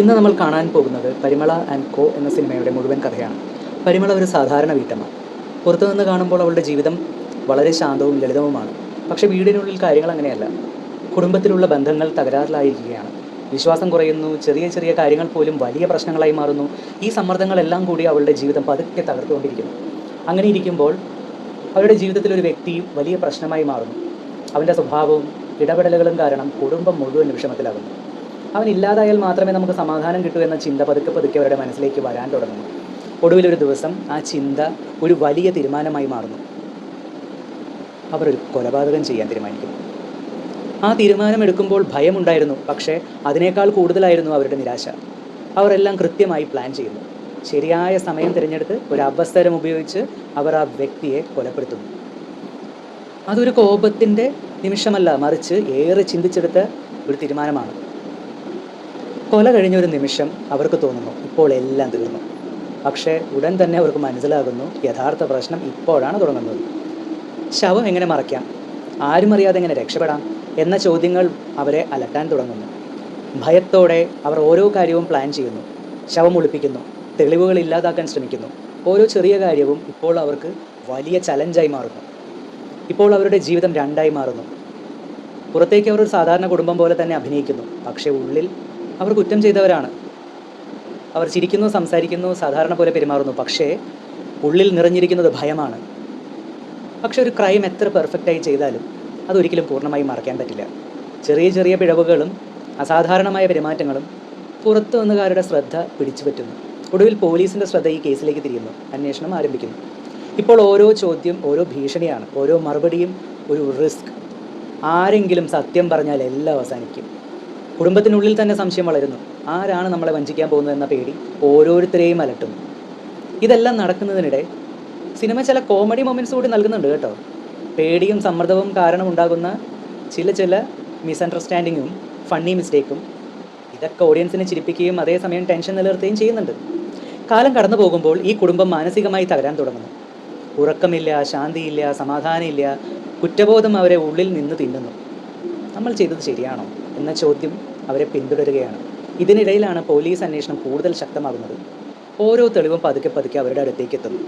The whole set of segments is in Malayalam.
ഇന്ന് നമ്മൾ കാണാൻ പോകുന്നത് പരിമള ആൻഡ് കോ എന്ന സിനിമയുടെ മുഴുവൻ കഥയാണ്. പരിമള ഒരു സാധാരണ വീട്ടമ്മ. പുറത്തുനിന്ന് കാണുമ്പോൾ അവളുടെ ജീവിതം വളരെ ശാന്തവും ലളിതവുമാണ്. പക്ഷേ വീടിനുള്ളിൽ കാര്യങ്ങൾ അങ്ങനെയല്ല. കുടുംബത്തിലുള്ള ബന്ധങ്ങൾ തകരാറിലായിരിക്കുകയാണ്. വിശ്വാസം കുറയുന്നു, ചെറിയ ചെറിയ കാര്യങ്ങൾ പോലും വലിയ പ്രശ്നങ്ങളായി മാറുന്നു. ഈ സമ്മർദ്ദങ്ങളെല്ലാം കൂടി അവളുടെ ജീവിതം പതുക്കെ തകർത്തുകൊണ്ടിരിക്കുന്നു. അങ്ങനെ ഇരിക്കുമ്പോൾ അവരുടെ ജീവിതത്തിലൊരു വ്യക്തി വലിയ പ്രശ്നമായി മാറുന്നു. അവൻ്റെ സ്വഭാവവും ഇടപെടലുകളും കാരണം കുടുംബം മുഴുവൻ വിഷമത്തിലാകുന്നു. അവൻ ഇല്ലാതായാൽ മാത്രമേ നമുക്ക് സമാധാനം കിട്ടൂ എന്ന ചിന്ത പതുക്കെ പതുക്കെ അവരുടെ മനസ്സിലേക്ക് വരാൻ തുടങ്ങുന്നു. ഒടുവിലൊരു ദിവസം ആ ചിന്ത ഒരു വലിയ തീരുമാനമായി മാറുന്നു. അവർ ഒരു കൊലപാതകം ചെയ്യാൻ തീരുമാനിക്കുന്നു. ആ തീരുമാനമെടുക്കുമ്പോൾ ഭയമുണ്ടായിരുന്നു, പക്ഷേ അതിനേക്കാൾ കൂടുതലായിരുന്നു അവരുടെ നിരാശ. അവരെല്ലാം കൃത്യമായി പ്ലാൻ ചെയ്യുന്നു. ശരിയായ സമയം തിരഞ്ഞെടുത്ത് ഒരു അവസരം ഉപയോഗിച്ച് അവർ ആ വ്യക്തിയെ കൊലപ്പെടുത്തുന്നു. അതൊരു കോപത്തിൻ്റെ നിമിഷമല്ല, മറിച്ച് ഏറെ ചിന്തിച്ചെടുത്ത ഒരു തീരുമാനമാണ്. കൊല കഴിഞ്ഞൊരു നിമിഷം അവർക്ക് തോന്നുന്നു ഇപ്പോൾ എല്ലാം തീർന്നു. പക്ഷേ ഉടൻ തന്നെ അവർക്ക് മനസ്സിലാകുന്നു യഥാർത്ഥ പ്രശ്നം ഇപ്പോഴാണ് തുടങ്ങുന്നത്. ശവം എങ്ങനെ മറയ്ക്കാം, ആരും അറിയാതെ എങ്ങനെ രക്ഷപ്പെടാം എന്ന ചോദ്യങ്ങൾ അവരെ അലട്ടാൻ തുടങ്ങുന്നു. ഭയത്തോടെ അവർ ഓരോ കാര്യവും പ്ലാൻ ചെയ്യുന്നു. ശവം ഒളിപ്പിക്കുന്നു, തെളിവുകൾ ഇല്ലാതാക്കാൻ ശ്രമിക്കുന്നു. ഓരോ ചെറിയ കാര്യവും ഇപ്പോൾ അവർക്ക് വലിയ ചലഞ്ചായി മാറുന്നു. ഇപ്പോൾ അവരുടെ ജീവിതം രണ്ടായി മാറുന്നു. പുറത്തേക്ക് അവർ ഒരു സാധാരണ കുടുംബം പോലെ തന്നെ അഭിനയിക്കുന്നു, പക്ഷേ ഉള്ളിൽ അവർ കുറ്റം ചെയ്തവരാണ്. അവർ ചിരിക്കുന്നു, സംസാരിക്കുന്നു, സാധാരണ പോലെ പെരുമാറുന്നു, പക്ഷേ ഉള്ളിൽ നിറഞ്ഞിരിക്കുന്നത് ഭയമാണ്. പക്ഷെ ഒരു ക്രൈം എത്ര പെർഫെക്റ്റായി ചെയ്താലും അതൊരിക്കലും പൂർണ്ണമായി മറയ്ക്കാൻ പറ്റില്ല. ചെറിയ ചെറിയ പിഴവുകളും അസാധാരണമായ പെരുമാറ്റങ്ങളും പുറത്തു വന്നുകാരുടെ ശ്രദ്ധ പിടിച്ചു പറ്റുന്നു. ഒടുവിൽ പോലീസിൻ്റെ ശ്രദ്ധ ഈ കേസിലേക്ക് തിരിയുന്നു. അന്വേഷണം ആരംഭിക്കുന്നു. ഇപ്പോൾ ഓരോ ചോദ്യം ഓരോ ഭീഷണിയാണ്, ഓരോ മറുപടിയും ഒരു റിസ്ക്. ആരെങ്കിലും സത്യം പറഞ്ഞാൽ എല്ലാം അവസാനിക്കും. കുടുംബത്തിനുള്ളിൽ തന്നെ സംശയം വളരുന്നു. ആരാണ് നമ്മളെ വഞ്ചിക്കാൻ പോകുന്നതെന്ന പേടി ഓരോരുത്തരെയും അലട്ടുന്നു. ഇതെല്ലാം നടക്കുന്നതിനിടെ സിനിമ ചില കോമഡി മൊമെൻറ്റ്സ് കൂടി നൽകുന്നുണ്ട് കേട്ടോ. പേടിയും സമ്മർദ്ദവും കാരണം ഉണ്ടാകുന്ന ചില മിസ്അണ്ടർസ്റ്റാൻഡിങ്ങും ഫണ്ണി മിസ്റ്റേക്കും ഇതൊക്കെ ഓഡിയൻസിനെ ചിരിപ്പിക്കുകയും അതേസമയം ടെൻഷൻ നിലനിർത്തുകയും ചെയ്യുന്നുണ്ട്. കാലം കടന്നു പോകുമ്പോൾ ഈ കുടുംബം മാനസികമായി തകരാൻ തുടങ്ങുന്നു. ഉറക്കമില്ല, ശാന്തിയില്ല, സമാധാനമില്ല. കുറ്റബോധം അവരെ ഉള്ളിൽ നിന്ന് തിന്നുന്നു. നമ്മൾ ചെയ്തത് ശരിയാണോ എന്ന ചോദ്യം അവരെ പിന്തുടരുകയാണ്. ഇതിനിടയിലാണ് പോലീസ് അന്വേഷണം കൂടുതൽ ശക്തമാകുന്നത്. ഓരോ തെളിവും പതുക്കെ പതുക്കെ അവരുടെ അടുത്തേക്ക് എത്തുന്നു.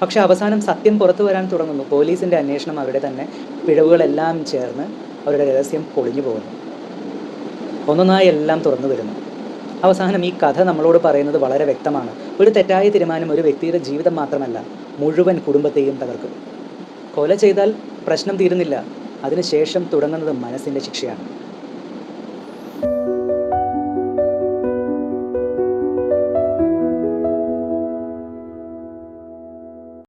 പക്ഷെ അവസാനം സത്യം പുറത്തു വരാൻ തുടങ്ങുന്നു. പോലീസിൻ്റെ അന്വേഷണം അവരുടെ തന്നെ പിഴവുകളെല്ലാം ചേർന്ന് അവരുടെ രഹസ്യം പൊളിഞ്ഞു പോകുന്നു. ഒന്നൊന്നായി എല്ലാം തുറന്നു വരുന്നു. അവസാനം ഈ കഥ നമ്മളോട് പറയുന്നത് വളരെ വ്യക്തമാണ്. ഒരു തെറ്റായ തീരുമാനം ഒരു വ്യക്തിയുടെ ജീവിതം മാത്രമല്ല, മുഴുവൻ കുടുംബത്തെയും തകർക്കും. കൊല ചെയ്താൽ പ്രശ്നം തീരുന്നില്ല, അതിനുശേഷം തുടങ്ങുന്നത് മനസ്സിൻ്റെ ശിക്ഷയാണ്.